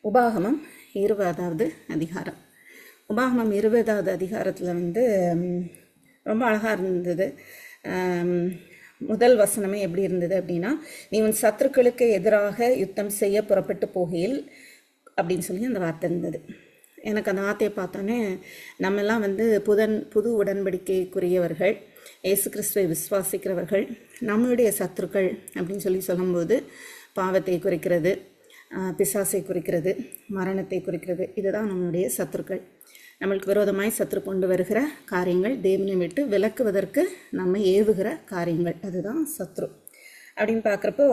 உபாகமம் 20வது அதிகாரம். உபாகமம் 20வது அதிகாரத்தில் ரொம்ப அழகாக இருந்தது. முதல் வசனமே எப்படி இருந்தது அப்படின்னா, நீ உன் சத்துருக்களுக்கு எதிராக யுத்தம் செய்ய புறப்பட்டு போகையில் அப்படின்னு சொல்லி அந்த வார்த்தை இருந்தது. எனக்கு அந்த வார்த்தையை பார்த்தோன்னே நம்மெல்லாம் புது உடன்படிக்கைக்குரியவர்கள், இயேசு கிறிஸ்துவை விசுவாசிக்கிறவர்கள். நம்மளுடைய சத்துருக்கள் அப்படின்னு சொல்லும்போது பாவத்தை குறிக்கிறது, பிசாசை குறிக்கிறது, மரணத்தை குறிக்கிறது. இதுதான் நம்மளுடைய சத்துருக்கள். நம்மளுக்கு விரோதமாய் சத்துரு கொண்டு வருகிற காரியங்கள், தேவனை விட்டு விலக்குவதற்கு நம்ம ஏவுகிற காரியங்கள், அதுதான் சத்ரு. அப்படின்னு பார்க்குறப்போ,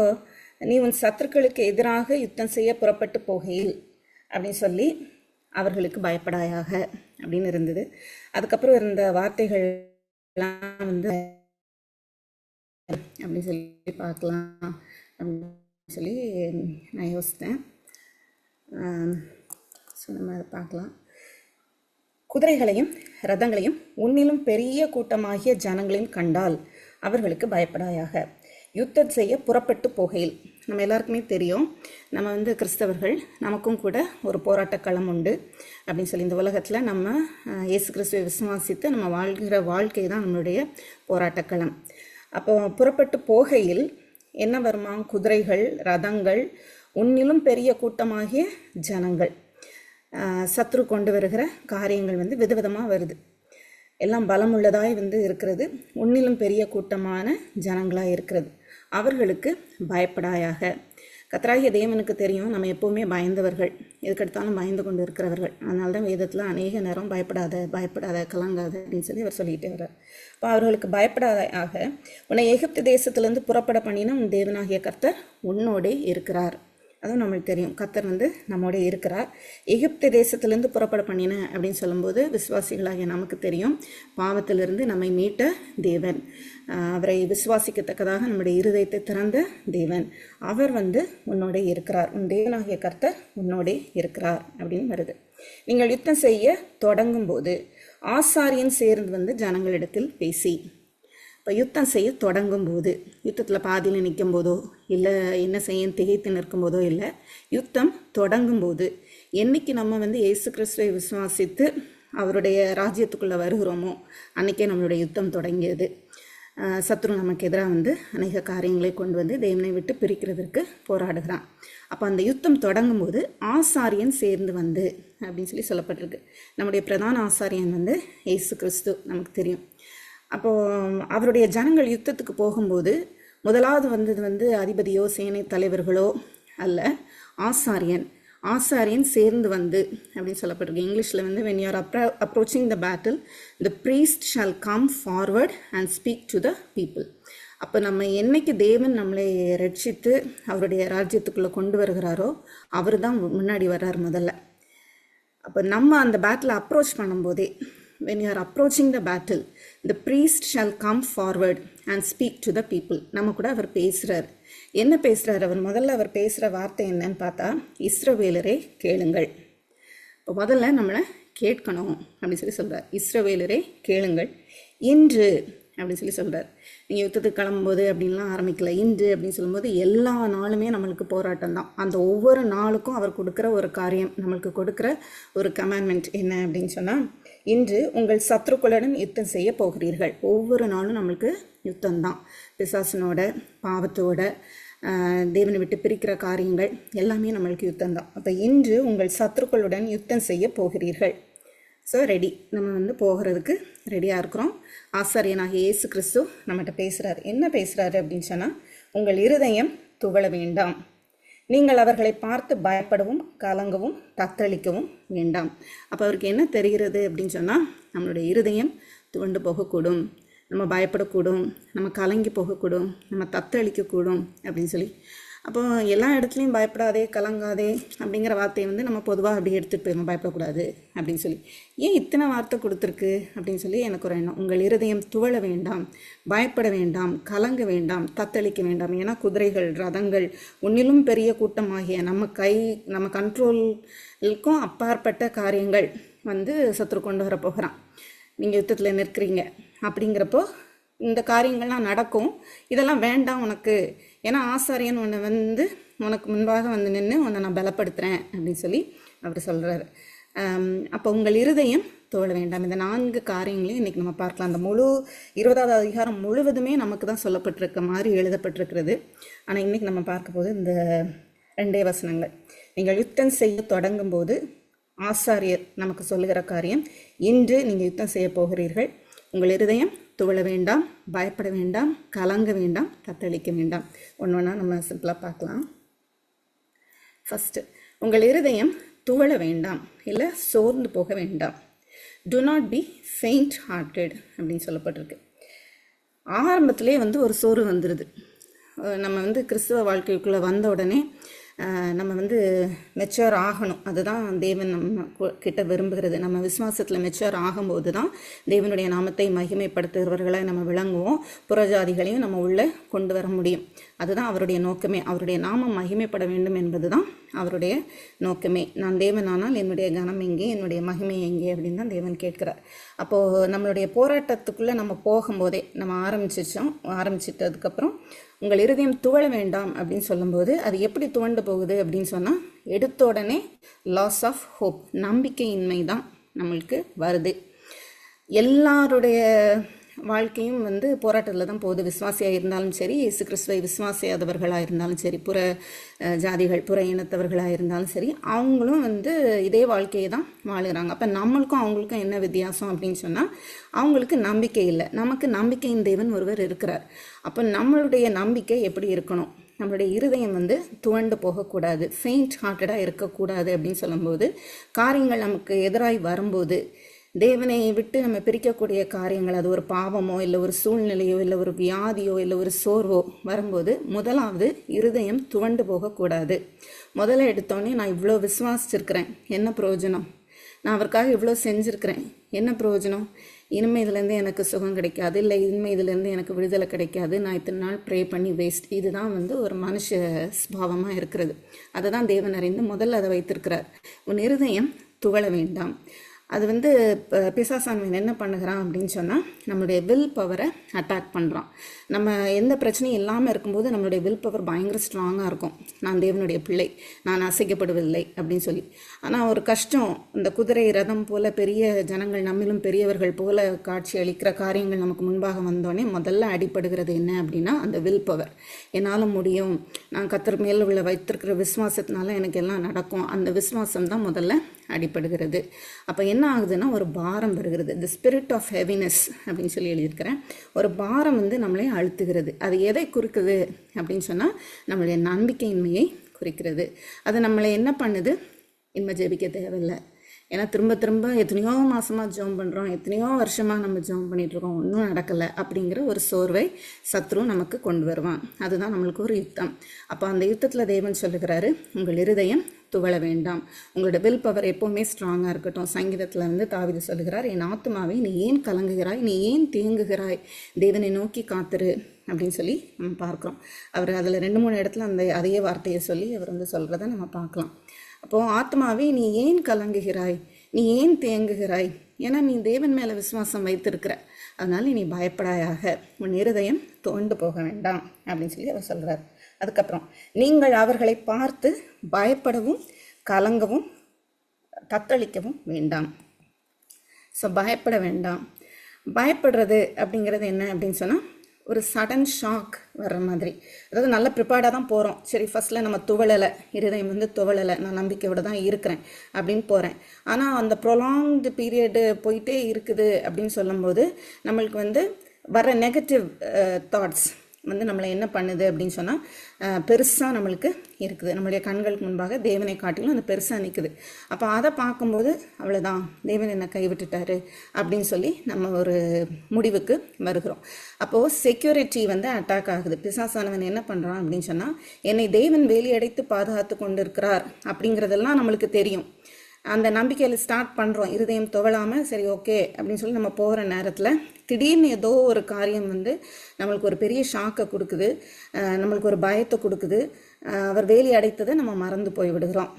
நீ உன் சத்துருக்களுக்கு எதிராக யுத்தம் செய்ய புறப்பட்டு போகையில் அப்படின்னு சொல்லி அவர்களுக்கு பயப்படாயாக அப்படின்னு இருந்தது. அதுக்கப்புறம் இருந்த வார்த்தைகள்லாம் அப்படின்னு சொல்லி பார்க்கலாம் அப்படின்னு சொல்லி நான் யோசித்தேன். ஸோ நம்ம அதை பார்க்கலாம். குதிரைகளையும் ரதங்களையும் உன்னிலும் பெரிய கூட்டமாகிய ஜனங்களையும் கண்டால் அவர்களுக்கு பயப்படாயாக. யுத்தம் செய்ய புறப்பட்டு போகையில், நம்ம எல்லாருக்குமே தெரியும், நம்ம கிறிஸ்தவர்கள், நமக்கும் கூட ஒரு போராட்டக்களம் உண்டு அப்படின்னு சொல்லி. இந்த உலகத்தில் நம்ம இயேசு கிறிஸ்துவை விசுவாசித்து நம்ம வாழ்கிற வாழ்க்கை தான் நம்மளுடைய போராட்டக்களம். அப்போ புறப்பட்டு போகையில் என்ன வருமா? குதிரைகள், ரதங்கள், உன்னிலும் பெரிய கூட்டமாகிய ஜனங்கள். சத்ரு கொண்டு வருகிற காரியங்கள் விதவிதமாக வருது. எல்லாம் பலமுள்ளதாய் இருக்கிறது. உன்னிலும் பெரிய கூட்டமான ஜனங்களாக இருக்கிறது. அவர்களுக்கு பயப்படாயாக. கர்த்தராகிய தேவனுக்கு தெரியும், நம்ம எப்போவுமே பயந்தவர்கள், எதுக்கெடுத்தாலும் பயந்து கொண்டு இருக்கிறவர்கள். அதனால தான் வேதத்தில் அநேக நேரம் பயப்படாத கலங்காத அப்படின்னு சொல்லி அவர் சொல்லிகிட்டே வர்றார். இப்போ அவர்களுக்கு பயப்படாதாக, உன்னை எகிப்து தேசத்துலேருந்து புறப்பட பண்ணினா உன் தேவனாகிய கர்த்தர் உன்னோடே இருக்கிறார். அதுவும் நம்மளுக்கு தெரியும், கர்த்தர் நம்மோட இருக்கிறார். எகிப்து தேசத்துலேருந்து புறப்பட பண்ணின அப்படின்னு சொல்லும்போது விசுவாசிகளாகிய நமக்கு தெரியும், பாவத்திலிருந்து நம்மை மீட்ட தேவன், அவரை விசுவாசிக்கத்தக்கதாக நம்முடைய இருதயத்தை திறந்த தேவன், அவர் உன்னோட இருக்கிறார். உன் தேவனாகிய கர்த்தர் உன்னோடே இருக்கிறார் அப்படின்னு வருது. நீங்கள் யுத்தம் செய்ய தொடங்கும் போது ஆசாரியன் சேர்ந்து ஜனங்களிடத்தில் பேசி. இப்போ யுத்தம் செய்ய தொடங்கும் போது, யுத்தத்தில் பாதியில் நிற்கும் போதோ இல்லை என்ன செய்ய திகைத்து நிற்கும் போதோ இல்லை, யுத்தம் தொடங்கும் போது, என்றைக்கு நம்ம இயேசு கிறிஸ்துவை விசுவாசித்து அவருடைய ராஜ்யத்துக்குள்ளே வருகிறோமோ அன்றைக்கே நம்மளுடைய யுத்தம் தொடங்கியது. சத்ரு நமக்கு எதிராக அநேக காரியங்களை கொண்டு தேவனை விட்டு பிரிக்கிறதுக்கு போராடுகிறான். அப்போ அந்த யுத்தம் தொடங்கும் போது ஆசாரியன் சேர்ந்து அப்படின்னு சொல்லப்பட்டிருக்கு. நம்முடைய பிரதான ஆசாரியன் இயேசு கிறிஸ்து, நமக்கு தெரியும். அப்போது அவருடைய ஜனங்கள் யுத்தத்துக்கு போகும்போது முதலாவது வந்தது அதிபதியோ சேனை தலைவர்களோ அல்ல, ஆசாரியன் சேர்ந்து அப்படின்னு சொல்லப்பட்டிருக்கு. இங்கிலீஷில் when you are approaching the battle, the priest shall come forward and speak to the people. அப்போ நம்ம என்னைக்கு தேவன் நம்மளை ரட்சித்து அவருடைய ராஜ்யத்துக்குள்ளே கொண்டு வருகிறாரோ அவர் தான் முன்னாடி வர்றார் முதல்ல. அப்போ நம்ம அந்த பேட்டில் அப்ரோச் பண்ணும்போதே, when you are approaching the battle, the priest shall come forward and speak to the people. நம்ம கூட அவர் பேசுகிறார். என்ன பேசுகிறார் அவர்? முதல்ல அவர் பேசுகிற வார்த்தை என்னன்னு பார்த்தா, இஸ்ரவேலரே கேளுங்கள். இப்போ முதல்ல நம்மளை கேட்கணும் அப்படின்னு சொல்கிறார். இஸ்ரவேலரே கேளுங்கள், இன்று அப்படின்னு சொல்கிறார். நீங்கள் யுத்தத்துக்கு கிளம்பும்போது அப்படின்லாம் ஆரம்பிக்கல. இன்று அப்படின்னு சொல்லும்போது எல்லா நாளுமே நம்மளுக்கு போராட்டம் தான். அந்த ஒவ்வொரு நாளுக்கும் அவர் கொடுக்குற ஒரு காரியம், நம்மளுக்கு கொடுக்குற ஒரு கமாண்ட்மெண்ட் என்ன அப்படின்னு சொன்னால், இன்று உங்கள் சத்ருக்களுடன் யுத்தம் செய்ய போகிறீர்கள். ஒவ்வொரு நாளும் நம்மளுக்கு யுத்தம்தான். பிசாசனோட, பாவத்தோட, தேவனை விட்டு பிரிக்கிற காரியங்கள் எல்லாமே நம்மளுக்கு யுத்தம்தான். அப்போ இன்று உங்கள் சத்ருக்களுடன் யுத்தம் செய்ய போகிறீர்கள். ஸோ ரெடி, நம்ம போகிறதுக்கு ரெடியாக இருக்கிறோம். ஆசாரியனாகிய இயேசு கிறிஸ்து நம்மகிட்ட பேசுகிறார். என்ன பேசுகிறாரு அப்படின்னு சொன்னால், உங்கள் இருதயம் துவள வேண்டாம், நீங்கள் அவர்களை பார்த்து பயப்படவும் கலங்கவும் தத்தளிக்கவும் வேண்டாம். அப்போ அவருக்கு என்ன தெரிகிறது அப்படின்னு சொன்னால், நம்மளுடைய இருதயம் துவண்டு போகக்கூடும், நம்ம பயப்படக்கூடும், நம்ம கலங்கி போகக்கூடும், நம்ம தத்தளிக்கக்கூடும் அப்படின்னு சொல்லி. அப்போ எல்லா இடத்துலையும் பயப்படாதே கலங்காதே அப்படிங்கிற வார்த்தையை நம்ம பொதுவாக அப்படி எடுத்துகிட்டு போயிடும், பயப்படக்கூடாது அப்படின்னு சொல்லி. ஏன் இத்தனை வார்த்தை கொடுத்துருக்கு அப்படின்னு சொல்லி எனக்கு ஒரு எண்ணம். உங்கள் இருதயம் துவள வேண்டாம், பயப்பட வேண்டாம், கலங்க வேண்டாம், தத்தளிக்க வேண்டாம். ஏன்னா குதிரைகள், ரதங்கள், உன்னிலும் பெரிய கூட்டமாகிய நம்ம கண்ட்ரோலுக்கும் அப்பாற்பட்ட காரியங்கள் சத்ரு கொண்டு வர போகிறான். நீங்கள் யுத்தத்தில் நிற்கிறீங்க அப்படிங்கிறப்போ இந்த காரியங்கள்லாம் நடக்கும். இதெல்லாம் வேண்டாம் உனக்கு, ஏன்னா ஆசாரியன் உன்னை வந்து உனக்கு முன்பாக வந்து நின்று உன்னை நான் பலப்படுத்துகிறேன் அப்படின்னு சொல்லி அவர் சொல்கிறாரு. அப்போ உங்கள் இருதயம் துவள வேண்டாம். இந்த 4 காரியங்களையும் இன்றைக்கி நம்ம பார்க்கலாம். அந்த முழு 20வது அதிகாரம் முழுவதுமே நமக்கு தான் சொல்லப்பட்டிருக்க மாதிரி எழுதப்பட்டிருக்கிறது. ஆனால் இன்றைக்கி நம்ம பார்க்க போது இந்த 2 வசனங்கள். நீங்கள் யுத்தம் செய்ய தொடங்கும் போது ஆசாரியர் நமக்கு சொல்லுகிற காரியம், இன்று நீங்கள் யுத்தம் செய்ய போகிறீர்கள், உங்கள் இருதயம் துவள வேண்டாம், பயப்பட வேண்டாம், கலங்க வேண்டாம், தத்தளிக்க வேண்டாம். ஒன்று ஒன்றா நம்ம சிம்பிளாக பார்க்கலாம். ஃபஸ்ட்டு, உங்கள் இருதயம் துவள வேண்டாம், இல்லை சோர்ந்து போக வேண்டாம். Do not B faint hearted அப்படின்னு சொல்லப்பட்டிருக்கு. ஆரம்பத்திலே வந்து ஒரு சோர்வு வந்துடுது. நம்ம வந்து கிறிஸ்துவ வாழ்க்கைக்குள்ளே வந்த உடனே நம்ம வந்து மெச்சூர் ஆகணும். அதுதான் தேவன் நம்ம கிட்ட விரும்புகிறது. நம்ம விசுவாசத்தில் மெச்சூர் ஆகும்போது தான் தேவனுடைய நாமத்தை மகிமைப்படுத்துகிறவர்களை நம்ம விளங்குவோம். புறஜாதிகளையும் நம்ம உள்ளே கொண்டு வர முடியும். அதுதான் அவருடைய நோக்கமே. அவருடைய நாமம் மகிமைப்பட வேண்டும் என்பது தான் அவருடைய நோக்கமே. நான் தேவனானால் என்னுடைய கனம் எங்கே, என்னுடைய மகிமை எங்கே அப்படின்னு தான் தேவன் கேட்கிறார். அப்போது நம்மளுடைய போராட்டத்துக்குள்ளே நம்ம போகும்போதே நம்ம ஆரம்பிச்சிட்டதுக்கப்புறம் உங்கள் இருதயம் துவள வேண்டாம் அப்படின்னு சொல்லும்போது அது எப்படி துவண்டு போகுது அப்படின்னு சொன்னால், எடுத்த உடனே லாஸ் ஆஃப் ஹோப், நம்பிக்கையின்மை தான் நம்மளுக்கு வருது. எல்லாருடைய வாழ்க்கையும் வந்து போராட்டத்தில் தான் போகுது. விசுவாசியாக இருந்தாலும் சரி, இயேசு கிறிஸ்துவை விசுவாசியாதவர்களாக இருந்தாலும் சரி, புற ஜாதிகள் புற இனத்தவர்களாக இருந்தாலும் சரி, அவங்களும் வந்து இதே வாழ்க்கையை தான் வாழுகிறாங்க. அப்போ நம்மளுக்கும் அவங்களுக்கும் என்ன வித்தியாசம் அப்படின்னு சொன்னால், அவங்களுக்கு நம்பிக்கை இல்லை, நமக்கு நம்பிக்கையின் தேவன் ஒருவர் இருக்கிறார். அப்போ நம்மளுடைய நம்பிக்கை எப்படி இருக்கணும்? நம்மளுடைய இருதயம் வந்து துவண்டு போகக்கூடாது, ஃபெயிண்ட் ஹார்ட்டடாக இருக்கக்கூடாது அப்படின்னு சொல்லும்போது, காரியங்கள் நமக்கு எதிராய் வரும்போது, தேவனை விட்டு நம்ம பிரிக்கக்கூடிய காரியங்கள், அது ஒரு பாவமோ இல்லை ஒரு சூழ்நிலையோ இல்லை ஒரு வியாதியோ இல்லை ஒரு சோர்வோ வரும்போது, முதலாவது இருதயம் துவண்டு போகக்கூடாது. முதல்ல எடுத்தோடனே நான் இவ்வளோ விசுவாசிச்சிருக்கிறேன், என்ன பிரயோஜனம்? நான் அவருக்காக இவ்வளோ செஞ்சுருக்கிறேன், என்ன பிரயோஜனம்? இனிமேல் இதுலேருந்து எனக்கு சுகம் கிடைக்காது, இல்லை இனிமேல் இதுலேருந்து எனக்கு விடுதலை கிடைக்காது, நான் இத்தனை நாள் ப்ரே பண்ணி வேஸ்ட். இதுதான் வந்து ஒரு மனுஷ ஸ்பாவமாக இருக்கிறது. அதை தான் தேவன் அறிந்து முதல்ல அதை வைத்திருக்கிறார். உன் இருதயம் துவள வேண்டாம். அது வந்து பிசாசானவன் என்ன பண்ணுகிறான் அப்படின்னு சொன்னால், நம்மளுடைய வில் பவரை அட்டாக் பண்ணுறான். நம்ம எந்த பிரச்சனையும் இல்லாமல் இருக்கும்போது நம்மளுடைய வில் பவர் பயங்கர ஸ்ட்ராங்காக இருக்கும். நான் தேவனுடைய பிள்ளை, நான் அசைக்கப்படுவதில்லை அப்படின்னு சொல்லி. ஆனால் ஒரு கஷ்டம், இந்த குதிரை ரதம் போல் பெரிய ஜனங்கள், நம்மிலும் பெரியவர்கள் போல காட்சி அளிக்கிற காரியங்கள் நமக்கு முன்பாக வந்தோடனே முதல்ல அடிப்படுகிறது என்ன அப்படின்னா, அந்த வில் பவர். என்னால் முடியும், நான் கர்த்தர் மேல் உள்ள வைத்திருக்கிற விசுவாசத்தினால எனக்கு எல்லாம் நடக்கும், அந்த விசுவாசம் தான் முதல்ல அடிப்படுகிறது. அப்போ என்ன ஆகுதுன்னா, ஒரு பாரம் வருகிறது. தி ஸ்பிரிட் ஆஃப் ஹெவினஸ் அப்படின்னு சொல்லி எழுதியிருக்கிறேன். ஒரு பாரம் வந்து நம்மளை அழுத்துகிறது. அது எதை குறிக்குது அப்படின்னு சொன்னால், நம்மளுடைய நம்பிக்கையின்மையை குறிக்கிறது. அது நம்மளை என்ன பண்ணுது? இனிமே ஜெபிக்க தேவையில்லை, ஏன்னா திரும்ப திரும்ப எத்தனையோ மாதமாக ஜெபம் பண்ணுறோம், எத்தனையோ வருஷமாக நம்ம ஜெபம் பண்ணிகிட்ருக்கோம், ஒன்றும் நடக்கலை அப்படிங்கிற ஒரு சோர்வை சத்ரு நமக்கு கொண்டு வருவான். அதுதான் நம்மளுக்கு ஒரு யுத்தம். அப்போ அந்த யுத்தத்தில் தேவன் சொல்லுகிறாரு, உங்கள் இருதயம் துவள வேண்டாம், உங்களோட வில் பவர் எப்போவுமே ஸ்ட்ராங்காக இருக்கட்டும். சங்கீதத்தில் வந்து தாவீது சொல்லுகிறார், என் ஆத்துமாவை நீ ஏன் கலங்குகிறாய், நீ ஏன் தேங்குகிறாய், தேவனை நோக்கி காத்துரு அப்படின்னு சொல்லி நம்ம பார்க்குறோம். அவர் அதில் 2-3 இடத்துல அதே வார்த்தையை சொல்லி அவர் வந்து சொல்கிறத நம்ம பார்க்கலாம். அப்போது ஆத்மாவே நீ ஏன் கலங்குகிறாய், நீ ஏன் தேங்குகிறாய், ஏன்னா நீ தேவன் மேலே விசுவாசம் வைத்திருக்கிற, அதனால் நீ பயப்படாயாக, உன் இருதயம் துவண்டு போக வேண்டாம் அப்படின்னு சொல்லி அவர் சொல்கிறார். அதுக்கப்புறம், நீங்கள் அவர்களை பார்த்து பயப்படவும் கலங்கவும் தத்தளிக்கவும் வேண்டாம். ஸோ பயப்பட வேண்டாம். பயப்படுறது அப்படிங்கிறது என்ன அப்படின்னு சொன்னால், ஒரு சடன் ஷாக் வர்ற மாதிரி. அதாவது நல்ல ப்ரிப்பேர்டாக தான் போகிறோம். சரி, ஃபஸ்ட்டில் நம்ம துவளலை, இருதயம் வந்து துவளலை, நான் நம்பிக்கையோடு தான் இருக்கிறேன் அப்படின்னு போகிறேன். ஆனால் அந்த ப்ரொலாங்டு பீரியடு போயிட்டே இருக்குது அப்படின்னு சொல்லும்போது, நம்மளுக்கு வந்து வர நெகட்டிவ் தாட்ஸ் வந்து நம்மளை என்ன பண்ணுது அப்படின்னு சொன்னால், பெருசாக நம்மளுக்கு இருக்குது. நம்மளுடைய கண்களுக்கு முன்பாக தேவனை காட்டிலும் அந்த பெருசாக நிற்குது. அப்போ அதை பார்க்கும்போது, அவ்வளோதான், தேவன் என்னை கைவிட்டுட்டாரு அப்படின்னு சொல்லி நம்ம ஒரு முடிவுக்கு வருகிறோம். அப்போது செக்யூரிட்டி வந்து அட்டாக் ஆகுது. பிசாசானவன் என்ன பண்ணுறான் அப்படின்னு சொன்னால், என்னை தேவன் வேலியடைத்து பாதுகாத்து கொண்டு இருக்கிறார் அப்படிங்கிறதெல்லாம் நம்மளுக்கு தெரியும். அந்த நம்பிக்கையில் ஸ்டார்ட் பண்ணுறோம், இருதயம் துவளாமல் சரி ஓகே அப்படின்னு சொல்லி நம்ம போகிற நேரத்தில் திடீர்னு ஏதோ ஒரு காரியம் வந்து நம்மளுக்கு ஒரு பெரிய ஷாக்கை கொடுக்குது, நம்மளுக்கு ஒரு பயத்தை கொடுக்குது. அவர் வேலி அடைத்ததை நம்ம மறந்து போய் விடுகிறோம்.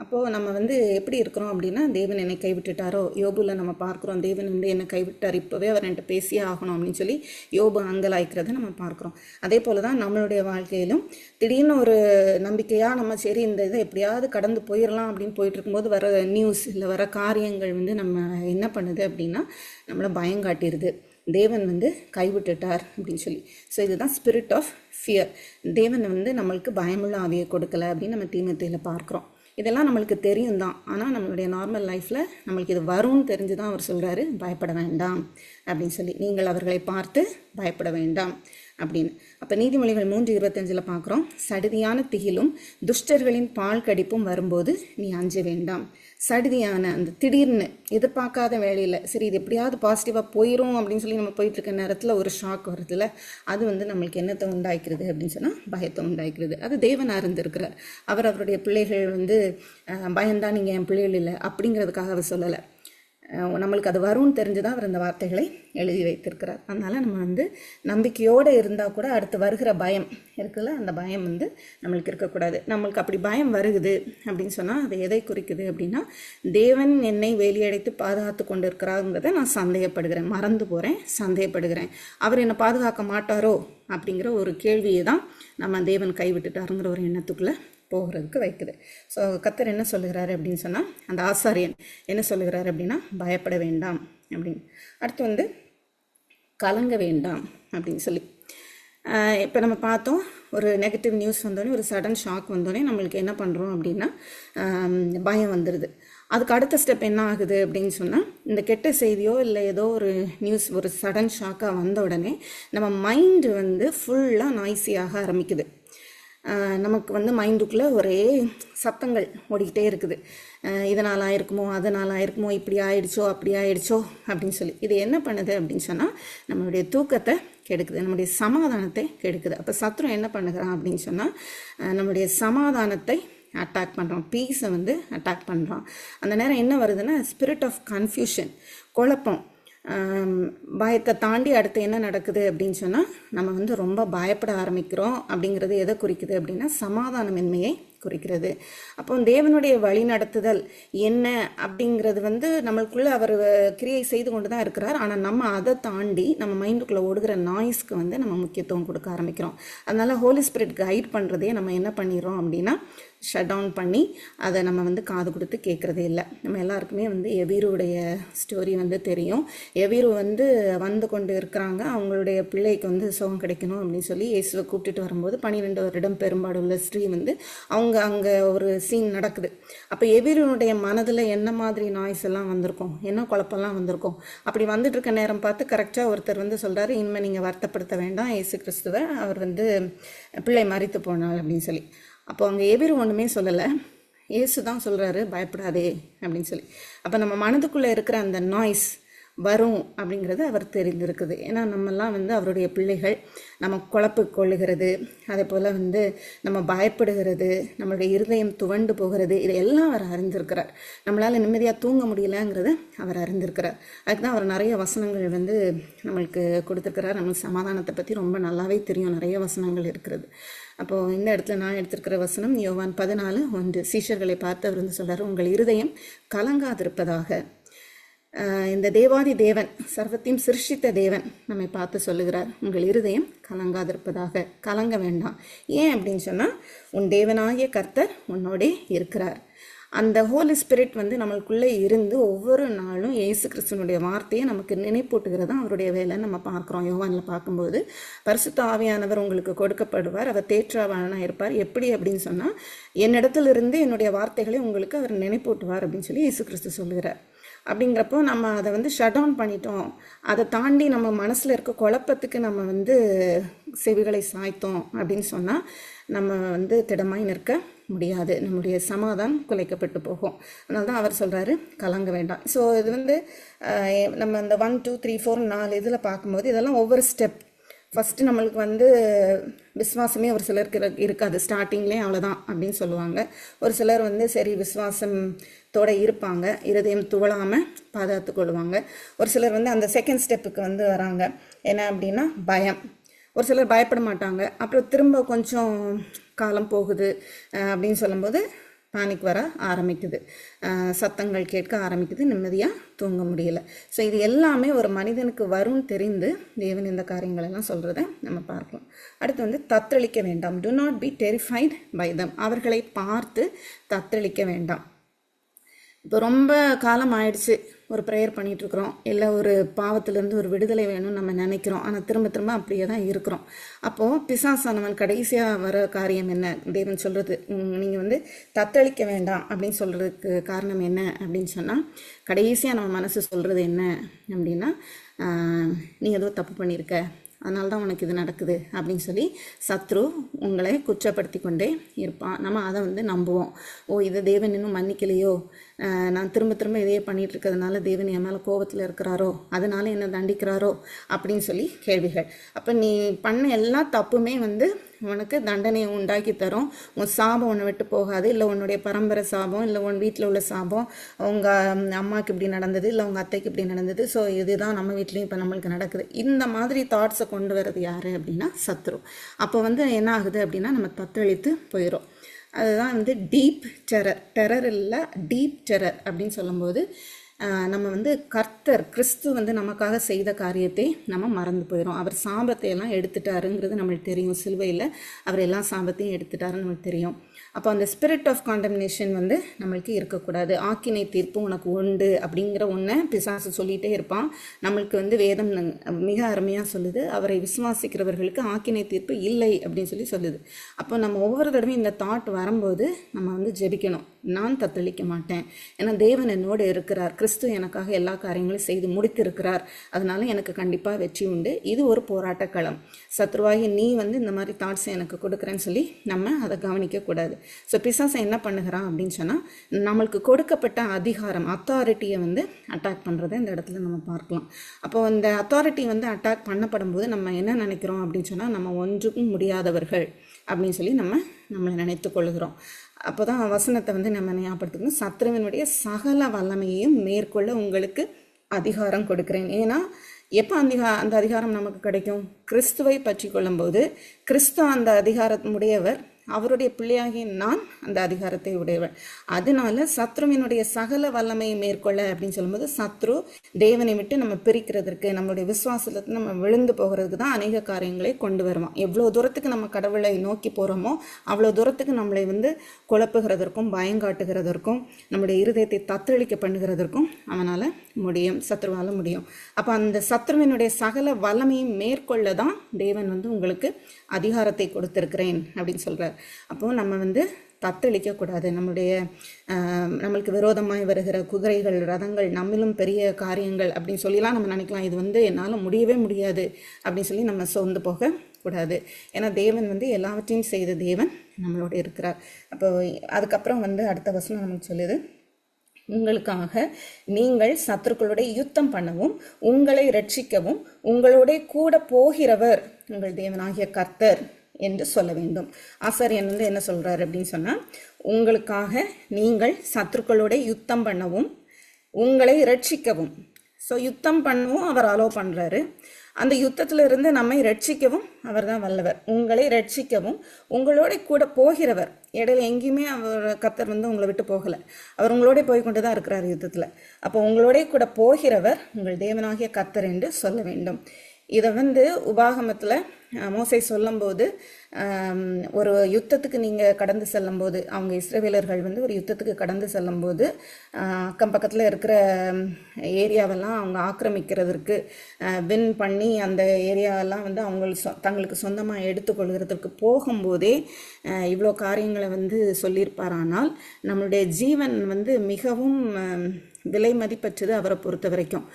அப்போது நம்ம வந்து எப்படி இருக்கிறோம் அப்படின்னா, தேவன் என்னை கைவிட்டுட்டாரோ, யோபுல நம்ம பார்க்குறோம், தேவன் வந்து என்னை கைவிட்டார், இப்போவே அவர் என்கிட்ட பேசியே ஆகணும் அப்படின்னு சொல்லி யோபு அங்கலாய்க்கிறத நம்ம பார்க்குறோம். அதே போல் தான் நம்மளுடைய வாழ்க்கையிலும் திடீர்னு ஒரு நம்பிக்கையாக நம்ம சரி இந்த இதை எப்படியாவது கடந்து போயிடலாம் அப்படின்னு போயிட்டு இருக்கும்போது வர நியூஸ் இல்லை வர காரியங்கள் வந்து நம்ம என்ன பண்ணுது அப்படின்னா நம்மளை பயங்காட்டிடுது, தேவன் வந்து கைவிட்டுட்டார் அப்படின்னு சொல்லி. ஸோ இதுதான் ஸ்பிரிட் ஆஃப் ஃபியர். தேவன் வந்து நம்மளுக்கு பயமுள்ள ஆவியை கொடுக்கல அப்படின்னு நம்ம தீமோத்தேயுல பார்க்குறோம். இதெல்லாம் நம்மளுக்கு தெரியும் தான், ஆனால் நம்மளுடைய நார்மல் லைஃப்பில் நம்மளுக்கு இது வரும்னு தெரிஞ்சு தான் அவர் சொல்கிறாரு, பயப்பட வேண்டாம் அப்படின்னு சொல்லி. நீங்கள் அவர்களை பார்த்து பயப்பட வேண்டாம் அப்படின்னு. அப்போ நீதிமொழிகள் 3:25 பார்க்குறோம், சடுதியான திகிலும் துஷ்டர்களின் பால் கடிப்பும் வரும்போது நீ அஞ்ச வேண்டாம். சடுதியான அந்த திடீர்னு எதிர்பார்க்காத வேலையில் சரி இது எப்படியாவது பாசிட்டிவாக போயிடும் அப்படின்னு சொல்லி நம்ம போயிட்டுருக்க நேரத்தில் ஒரு ஷாக் வருதுல்ல, அது வந்து நம்மளுக்கு என்னத்தை உண்டாக்கிறது அப்படின்னு சொன்னால் பயத்தை உண்டாக்கிறது. அது தேவன் அறிந்திருக்கிறார். அவர் அவருடைய பிள்ளைகள் வந்து பயந்தான் நீங்கள் என் பிள்ளைகள் இல்லை அப்படிங்கிறதுக்காக அவர் சொல்லலை. நம்மளுக்கு அது வரும்னு தெரிஞ்சு தான் அவர் அந்த வார்த்தைகளை எழுதி வைத்திருக்கிறார். அதனால் நம்ம வந்து நம்பிக்கையோடு இருந்தால் கூட அடுத்து வருகிற பயம் இருக்குல்ல, அந்த பயம் வந்து நம்மளுக்கு இருக்கக்கூடாது. நம்மளுக்கு அப்படி பயம் வருகுது அப்படின்னு சொன்னால் அது எதை குறிக்குது அப்படின்னா, தேவன் என்னை வேலியடைத்து பாதுகாத்து கொண்டு இருக்கிறாங்கிறத நான் சந்தேகப்படுகிறேன், மறந்து போகிறேன், சந்தேகப்படுகிறேன். அவர் என்னை பாதுகாக்க மாட்டாரோ அப்படிங்கிற ஒரு கேள்வியை தான் நம்ம தேவன் கைவிட்டுட்டாருங்கிற ஒரு எண்ணத்துக்குள்ளே போகிறதுக்கு வைக்குது. ஸோ கர்த்தர் என்ன சொல்லுகிறாரு அப்படின்னு சொன்னால், அந்த ஆசாரியன் என்ன சொல்லுகிறாரு அப்படின்னா பயப்பட வேண்டாம் அப்படின்னு. அடுத்து வந்து கலங்க வேண்டாம் அப்படின்னு சொல்லி. இப்போ நம்ம பார்த்தோம், ஒரு நெகட்டிவ் நியூஸ் வந்தோடனே, ஒரு சடன் ஷாக் வந்தோடனே நம்மளுக்கு என்ன பண்ணுறோம் அப்படின்னா பயம் வந்துடுது. அதுக்கு அடுத்த ஸ்டெப் என்ன ஆகுது அப்படின்னு சொன்னால், இந்த கெட்ட செய்தியோ இல்லை ஏதோ ஒரு நியூஸ் ஒரு சடன் ஷாக்காக வந்த உடனே நம்ம மைண்டு வந்து ஃபுல்லாக நாய்ஸியாக ஆரம்பிக்குது. நமக்கு வந்து மைண்டுக்குள்ளே ஒரே சத்தங்கள் ஓடிக்கிட்டே இருக்குது. இதனால் ஆயிருக்குமோ, அதனால் ஆயிருக்குமோ, இப்படி ஆயிடுச்சோ, அப்படி ஆயிடுச்சோ அப்படின்னு சொல்லி. இது என்ன பண்ணுது அப்படின்னு சொன்னால் நம்மளுடைய தூக்கத்தை கெடுக்குது, நம்முடைய சமாதானத்தை கெடுக்குது. அப்போ சத்ரு என்ன பண்ணுகிறான் அப்படின்னு சொன்னால் நம்முடைய சமாதானத்தை அட்டாக் பண்ணுறான், பீஸை வந்து அட்டாக் பண்ணுறான். அந்த நேரம் என்ன வருதுன்னா ஸ்பிரிட் ஆஃப் கன்ஃபியூஷன், குழப்பம், பயத்தை தாண்டி அடுத்து என்ன நடக்குது அப்படின்னு சொன்னால் நம்ம வந்து ரொம்ப பயப்பட ஆரம்பிக்கிறோம். அப்படிங்கிறது எதை குறிக்குது அப்படின்னா சமாதானமின்மையை குறிக்கிறது. அப்போ தேவனுடைய வழி நடத்துதல் என்ன அப்படிங்கிறது வந்து நம்மளுக்குள்ளே அவர் கிரியை செய்து கொண்டு தான் இருக்கிறார். ஆனால் நம்ம அதை தாண்டி நம்ம மைண்டுக்குள்ளே ஓடுகிற நாய்ஸ்க்கு வந்து நம்ம முக்கியத்துவம் கொடுக்க ஆரம்பிக்கிறோம். அதனால் ஹோலி ஸ்பிரிட் கைட் பண்ணுறதே நம்ம என்ன பண்ணிடுறோம் அப்படின்னா ஷட் டவுன் பண்ணி அதை நம்ம வந்து காது கொடுத்து கேட்குறதே இல்லை. நம்ம எல்லாருக்குமே வந்து எவீருடைய ஸ்டோரி வந்து தெரியும். எவீரு வந்து வந்து கொண்டு இருக்கிறாங்க, அவங்களுடைய பிள்ளைக்கு வந்து சுகம் கிடைக்கணும் அப்படின்னு சொல்லி இயேசுவை கூப்பிட்டுட்டு வரும்போது 12 வருடம் பெரும்பாடு உள்ள ஸ்ரீ வந்து அங்கே ஒரு சீன் நடக்குது. அப்போ எவீருனுடைய மனதில் என்ன மாதிரி நாய்ஸ் எல்லாம் வந்திருக்கும், என்ன குழப்பம்லாம் வந்திருக்கும். அப்படி வந்துட்டு இருக்க நேரம் பார்த்து கரெக்டாக ஒருத்தர் வந்து சொல்கிறாரு, இனிமேல் நீங்கள் வருத்தப்படுத்த வேண்டாம், இயேசு கிறிஸ்துவை அவர் வந்து பிள்ளை மரித்து போனாள் அப்படின்னு சொல்லி. அப்போ அங்கே எவீரு ஒன்றுமே சொல்லலை, இயேசு தான் சொல்கிறாரு பயப்படாதே அப்படின்னு சொல்லி. அப்போ நம்ம மனதுக்குள்ளே இருக்கிற அந்த நாய்ஸ் வரும் அப்படிங்கிறது அவர் தெரிந்திருக்குது. ஏன்னா நம்மெல்லாம் வந்து அவருடைய பிள்ளைகள். நம்ம குழப்பு கொள்ளுகிறது, அதே போல் வந்து நம்ம பயப்படுகிறது, நம்மளுடைய இருதயம் துவண்டு போகிறது, இதையெல்லாம் அவர் அறிந்திருக்கிறார். நம்மளால் நிம்மதியாக தூங்க முடியலைங்கிறத அவர் அறிந்திருக்கிறார். அதுக்கு தான் அவர் நிறைய வசனங்கள் வந்து நம்மளுக்கு கொடுத்துருக்கிறார். நம்மளுக்கு சமாதானத்தை பற்றி ரொம்ப நல்லாவே தெரியும், நிறைய வசனங்கள் இருக்கிறது. அப்போது இந்த இடத்துல நான் எடுத்திருக்கிற வசனம் யோவான் 14:1. சீஷர்களை பார்த்து அவர் வந்து சொல்கிறார், உங்கள் இருதயம் கலங்காதிருப்பதாக. இந்த தேவாதி தேவன், சர்வத்தையும் சிருஷ்டித்த தேவன் நம்மை பார்த்து சொல்லுகிறார், உங்கள் இருதயம் கலங்காதிருப்பதாக, கலங்க வேண்டாம். ஏன் அப்படின்னு சொன்னால் உன் தேவனாகிய கர்த்தர் உன்னோடே இருக்கிறார். அந்த ஹோலி ஸ்பிரிட் வந்து நம்மளுக்குள்ளே இருந்து ஒவ்வொரு நாளும் இயேசு கிறிஸ்துவனுடைய வார்த்தையை நமக்கு நினைப்பூட்டுகிறது தான் அவருடைய வேலைன்னு நம்ம பார்க்குறோம். யோவானில் பார்க்கும்போது பரிசுத்த ஆவியானவர் உங்களுக்கு கொடுக்கப்படுவார், அவர் தேற்றவாளனாக இருப்பார். எப்படி அப்படின்னு சொன்னால் என்னிடத்திலிருந்து என்னுடைய வார்த்தைகளை உங்களுக்கு அவர் நினைப்பூட்டுவார் அப்படின்னு சொல்லி இயேசு கிறிஸ்து சொல்லுகிறார். அப்படிங்கிறப்போ நம்ம அதை வந்து ஷட் டவுன் பண்ணிட்டோம், அதை தாண்டி நம்ம மனசில் இருக்க குழப்பத்துக்கு நம்ம வந்து செவிகளை சாய்த்தோம் அப்படின்னு சொன்னால் நம்ம வந்து திடமாய் நிற்க முடியாது, நம்முடைய சமாதானம் குலைக்கப்பட்டு போகும். அதனால தான் அவர் சொல்கிறாரு கலங்க வேண்டாம். ஸோ இது வந்து நம்ம இந்த 1 2 3 4 4 இதில் பார்க்கும்போது இதெல்லாம் ஒவ்வொரு ஸ்டெப். ஃபஸ்ட்டு நம்மளுக்கு வந்து விஸ்வாசமே ஒரு சிலருக்கு இருக்காது, ஸ்டார்டிங்லேயே அவ்வளோதான் அப்படின்னு சொல்லுவாங்க. ஒரு சிலர் வந்து சரி விஸ்வாசத்தோடு இருப்பாங்க, இருதயம் துவளாமல் பாதுகாத்து கொள்வாங்க. ஒரு சிலர் வந்து அந்த செகண்ட் ஸ்டெப்புக்கு வந்து வராங்க, என்ன அப்படின்னா பயம். ஒரு சிலர் பயப்பட மாட்டாங்க, அப்புறம் திரும்ப கொஞ்சம் காலம் போகுது அப்படின்னு சொல்லும்போது பேனிக் வர ஆரம்பிக்குது, சத்தங்கள் கேட்க ஆரம்பிக்குது, நிம்மதியாக தூங்க முடியல. ஸோ இது எல்லாமே ஒரு மனிதனுக்கு வரும்னு தெரிந்து தேவன் இந்த காரியங்களெல்லாம் சொல்கிறத நம்ம பார்க்கலாம். அடுத்து வந்து தத்தளிக்க வேண்டாம். Do not be terrified by them. அவர்களை பார்த்து தத்தளிக்க வேண்டாம். இப்போ ரொம்ப காலம் ஆயிடுச்சு, ஒரு ப்ரேயர் பண்ணிகிட்ருக்குறோம், இல்லை ஒரு பாவத்திலேருந்து ஒரு விடுதலை வேணும்னு நம்ம நினைக்கிறோம், ஆனால் திரும்ப திரும்ப அப்படியே தான் இருக்கிறோம். அப்போது பிசாசானவன் கடைசியாக வர காரியம் என்ன? தேவன் சொல்கிறது, நீங்கள் வந்து தத்தளிக்க வேண்டாம் அப்படின்னு சொல்கிறதுக்கு காரணம் என்ன அப்படின்னு சொன்னால், கடைசியாக நம்ம மனசு சொல்கிறது என்ன அப்படின்னா, நீ ஏதோ தப்பு பண்ணியிருக்க, அதனால தான் உனக்கு இது நடக்குது அப்படின்னு சொல்லி சத்ரு உங்களை குற்றப்படுத்தி கொண்டே இருப்பான். நம்ம அதை வந்து நம்புவோம். ஓ, இதை தேவன் இன்னும் மன்னிக்கலையோ, நான் திரும்ப திரும்ப இதையே பண்ணிகிட்டு இருக்கிறதுனால தேவன் என் மேலே கோபத்தில் இருக்கிறாரோ, அதனால என்னை தண்டிக்கிறாரோ அப்படின்னு சொல்லி கேள்விகள். அப்போ நீ பண்ண எல்லா தப்புமே வந்து உனக்கு தண்டனையை உண்டாக்கி தரும். உன் சாபம் உன்னை விட்டு போகாது. இல்லை உன்னுடைய பரம்பரை சாபம், இல்லை உன் வீட்டில் உள்ள சாபம், உங்கள் அம்மாவுக்கு இப்படி நடந்தது, இல்லை உங்கள் அத்தைக்கு இப்படி நடந்தது, ஸோ இதுதான் நம்ம வீட்லேயும் இப்போ நம்மளுக்கு நடக்குது. இந்த மாதிரி தாட்ஸை கொண்டு வர்றது யார் அப்படின்னா சத்ரு. அப்போ வந்து என்ன ஆகுது அப்படின்னா நம்ம தத்தளித்து போயிடும். அதுதான் வந்து டீப் டெரர். டெரர் இல்லை, டீப் டெரர் அப்படின்னு சொல்லும்போது நம்ம வந்து கர்த்தர் கிறிஸ்து வந்து நமக்காக செய்த காரியத்தை நம்ம மறந்து போயிடும். அவர் சாபத்தை எல்லாம் எடுத்துட்டாருங்கிறது நம்மளுக்கு தெரியும். சிலுவையில் அவர் எல்லா சாபத்தையும் எடுத்துட்டாருன்னு நம்மளுக்கு தெரியும். அப்போ அந்த ஸ்பிரிட் ஆஃப் காண்டம்னேஷன் வந்து நம்மளுக்கு இருக்கக்கூடாது. ஆக்கினை தீர்ப்பு உனக்கு உண்டு அப்படிங்கிற ஒன்றை பிசாசு சொல்லிகிட்டே இருப்பான். நம்மளுக்கு வந்து வேதம் மிக அருமையாக சொல்லுது, அவரை விசுவாசிக்கிறவர்களுக்கு ஆக்கினை தீர்ப்பு இல்லை அப்படின்னு சொல்லி சொல்லுது. அப்போ நம்ம ஒவ்வொரு தடவையும் இந்த தாட் வரும்போது நம்ம வந்து ஜெபிக்கணும், நான் தத்தளிக்க மாட்டேன், ஏன்னா தேவன் என்னோடு இருக்கிறார், கிறிஸ்து எனக்காக எல்லா காரியங்களும் செய்து முடித்திருக்கிறார், அதனால எனக்கு கண்டிப்பாக வெற்றி உண்டு. இது ஒரு போராட்ட களம். சத்ருவாகி நீ வந்து இந்த மாதிரி தாட்ஸ் எனக்கு கொடுக்குறேன்னு சொல்லி நம்ம அதை கவனிக்கக்கூடாது. ஸோ பிசாசை என்ன பண்ணுகிறான் அப்படின்னு சொன்னால், நம்மளுக்கு கொடுக்கப்பட்ட அதிகாரம், அத்தாரிட்டியை வந்து அட்டாக் பண்ணுறதை இந்த இடத்துல நம்ம பார்க்கலாம். அப்போ இந்த அத்தாரிட்டி வந்து அட்டாக் பண்ணப்படும் போது நம்ம என்ன நினைக்கிறோம் அப்படின்னு சொன்னால், நம்ம ஒன்றுக்கும் முடியாதவர்கள் அப்படின்னு சொல்லி நம்மளை நினைத்து கொள்கிறோம். அப்போ தான் வசனத்தை வந்து நம்ம ஞாபகப்படுத்திக்கணும். சத்ருவினுடைய சகல வல்லமையையும் மேற்கொள்ள உங்களுக்கு அதிகாரம் கொடுக்குறேன். ஏன்னா எப்போ அந்த அதிகாரம் நமக்கு கிடைக்கும்? கிறிஸ்துவை பற்றி கொள்ளும்போது கிறிஸ்து அந்த அதிகாரமுடையவர், அவருடைய பிள்ளையாகிய நான் அந்த அதிகாரத்தை உடையவள். அதனால சத்ருவினுடைய சகல வல்லமையை மேற்கொள்ள அப்படின்னு சொல்லும்போது, சத்ரு தேவனை விட்டு நம்ம பிரிக்கிறதுக்கு, நம்மளுடைய விசுவாசத்தை நம்ம விழுந்து போகிறதுக்கு தான் அநேக காரியங்களை கொண்டு வருவான். எவ்வளோ தூரத்துக்கு நம்ம கடவுளை நோக்கி போகிறோமோ அவ்வளோ தூரத்துக்கு நம்மளை வந்து குழப்புகிறதற்கும் பயங்காட்டுகிறதற்கும் நம்முடைய இருதயத்தை தத்தளிக்க பண்ணுகிறதற்கும் அவனால் முடியும், சத்ருவால் முடியும். அப்போ அந்த சத்ருவினுடைய சகல வல்லமையை மேற்கொள்ள தான் தேவன் வந்து உங்களுக்கு அதிகாரத்தை கொடுத்திருக்கிறேன் அப்படின்னு சொல்கிறார். அப்போது நம்ம வந்து தத்தளிக்கக்கூடாது. நம்மளுக்கு விரோதமாய் வருகிற குதிரைகள், ரதங்கள், நம்மளும் பெரிய காரியங்கள் அப்படின்னு சொல்லிலாம் நம்ம நினைக்கலாம், இது வந்து என்னால் முடியவே முடியாது அப்படின்னு சொல்லி நம்ம சோர்ந்து போக கூடாது. ஏன்னா தேவன் வந்து எல்லாவற்றையும் செய்த தேவன் நம்மளோட இருக்கிறார். அப்போ அதுக்கப்புறம் வந்து அடுத்த வசனம் நமக்கு சொல்லுது, உங்களுக்காக நீங்கள் சத்துருக்களுடைய யுத்தம் பண்ணவும் உங்களை ரட்சிக்கவும் உங்களோட கூட போகிறவர் உங்கள் தேவனாகிய கர்த்தர் என்று சொல்ல வேண்டும். ஆசாரியன் வந்து என்ன சொல்றாரு அப்படின்னு சொன்னா, உங்களுக்காக நீங்கள் சத்துருக்களோட யுத்தம் பண்ணவும் உங்களை ரட்சிக்கவும். ஸோ யுத்தம் பண்ணவும் அவர் அலோ பண்றாரு. அந்த யுத்தத்துல இருந்து நம்மை ரட்சிக்கவும் அவர் தான் வல்லவர். உங்களை ரட்சிக்கவும் உங்களோட கூட போகிறவர். இடையில எங்கேயுமே அவர் கர்த்தர் வந்து உங்களை விட்டு போகலை, அவர் உங்களோட போய் கொண்டு தான் இருக்கிறார் யுத்தத்தில். அப்போ உங்களோட கூட போகிறவர் உங்கள் தேவனாகிய கர்த்தர் என்று சொல்ல வேண்டும். இதை வந்து உபாகமத்தில் மோசே சொல்லும்போது, ஒரு யுத்தத்துக்கு நீங்கள் கடந்து செல்லும்போது, அவங்க இஸ்ரவேலர்கள் வந்து ஒரு யுத்தத்துக்கு கடந்து செல்லும்போது அக்கம் பக்கத்தில் இருக்கிற ஏரியாவெல்லாம் அவங்க ஆக்கிரமிக்கிறதுக்கு, வின் பண்ணி அந்த ஏரியாவெல்லாம் வந்து தங்களுக்கு சொந்தமாக எடுத்துக்கொள்கிறதுக்கு போகும்போதே இவ்வளோ காரியங்களை வந்து சொல்லியிருப்பாரானால், நம்மளுடைய ஜீவன் வந்து மிகவும் விலை மதிப்பற்றது அவரை பொறுத்த வரைக்கும்.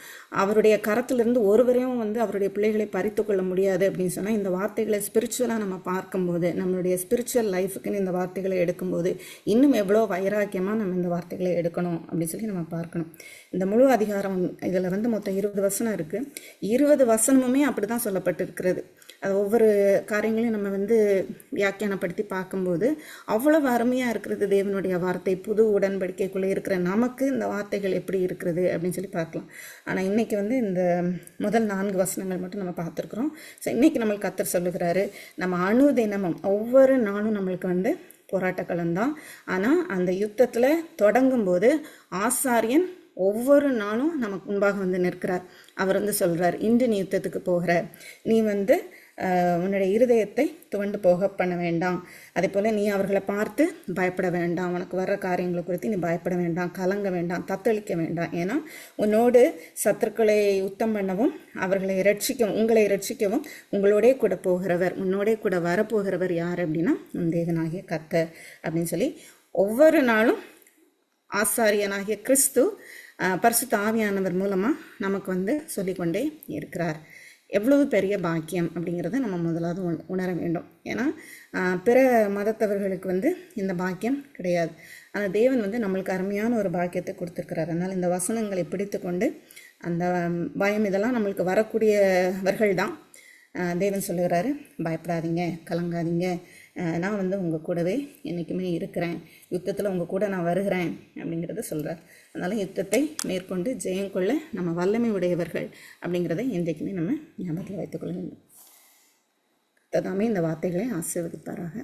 அவருடைய கரத்திலிருந்து ஒருவரையும் வந்து அவருடைய பிள்ளைகளை பறித்து கொள்ள முடியாது அப்படின்னு சொன்னால், இந்த வார்த்தைகளை ஸ்பிரிச்சுவலாக நம்ம பார்க்கும்போது, நம்மளுடைய ஸ்பிரிச்சுவல் லைஃபுக்குன்னு இந்த வார்த்தைகளை எடுக்கும்போது இன்னும் எவ்வளோ வைராக்கியமாக நம்ம இந்த வார்த்தைகளை எடுக்கணும் அப்படின்னு சொல்லி நம்ம பார்க்கணும். இந்த முழு அதிகாரம் இதில் வந்து மொத்தம் 20 வசனம் இருக்குது. 20 வசனமுமே அப்படி தான் சொல்லப்பட்டிருக்கிறது. அது ஒவ்வொரு காரியங்களையும் நம்ம வந்து வியாக்கியானப்படுத்தி பார்க்கும்போது அவ்வளவு அருமையாக இருக்கிறது தேவனுடைய வார்த்தை. புது உடன்படிக்கைக்குள்ளே இருக்கிற நமக்கு இந்த வார்த்தைகள் எப்படி இருக்கிறது அப்படின்னு சொல்லி பார்க்கலாம். ஆனால் இன்றைக்கி வந்து இந்த முதல் 4 வசனங்கள் மட்டும் நம்ம பார்த்துருக்குறோம். ஸோ இன்றைக்கி நம்மளுக்கு கர்த்தர் சொல்லுகிறாரு, நம்ம அனுதினமும் ஒவ்வொரு நாளும் நம்மளுக்கு வந்து போராட்ட களம்தான். ஆனால் அந்த யுத்தத்தில் தொடங்கும்போது ஆசாரியன் ஒவ்வொரு நாளும் நமக்கு முன்பாக வந்து நிற்கிறார். அவர் வந்து சொல்கிறார், இன்று நீ யுத்தத்துக்கு போகிற, நீ வந்து உன்னுடைய இருதயத்தை துவண்டு போக பண்ண வேண்டாம். அதே போல் நீ அவர்களை பார்த்து பயப்பட வேண்டாம். உனக்கு வர்ற காரியங்களை குறித்து நீ பயப்பட வேண்டாம், கலங்க வேண்டாம், தத்தளிக்க வேண்டாம். ஏன்னா உன்னோடு சத்துருக்களை யுத்தம் பண்ணவும் அவர்களை ரட்சிக்கவும் உங்களை ரட்சிக்கவும் உங்களோடே கூட போகிறவர், உன்னோடே கூட வரப்போகிறவர் யார் அப்படின்னா உன் தேவனாகிய கர்த்தர் அப்படின்னு சொல்லி ஒவ்வொரு நாளும் ஆசாரியனாகிய கிறிஸ்து பரிசுத்த ஆவியானவர் மூலமாக நமக்கு வந்து சொல்லிக்கொண்டே இருக்கிறார். எவ்வளவு பெரிய பாக்கியம் அப்படிங்கிறத நம்ம முதலாவது உணர வேண்டும். ஏன்னா பிற மதத்தவர்களுக்கு வந்து இந்த பாக்கியம் கிடையாது. ஆனால் தேவன் வந்து நம்மளுக்கு அருமையான ஒரு பாக்கியத்தை கொடுத்துருக்கிறார். அதனால் இந்த வசனங்களை பிடித்து கொண்டு அந்த பயம் இதெல்லாம் நம்மளுக்கு வரக்கூடியவர்கள் தான். தேவன் சொல்லுகிறாரு, பயப்படாதீங்க, கலங்காதீங்க, நான் வந்து உங்கள் கூடவே என்றைக்குமே இருக்கிறேன், யுத்தத்தில் உங்கள் கூட நான் வருகிறேன் அப்படிங்கிறத சொல்கிறார். அதனால் யுத்தத்தை மேற்கொண்டு ஜெயம் கொள்ள நம்ம வல்லமை உடையவர்கள் அப்படிங்கிறத என்றைக்குமே நம்ம ஞாபகத்தில் வைத்துக்கொள்ள வேண்டும். கர்த்தர் தாமே இந்த வார்த்தைகளை ஆசீர்வதிப்பாராக.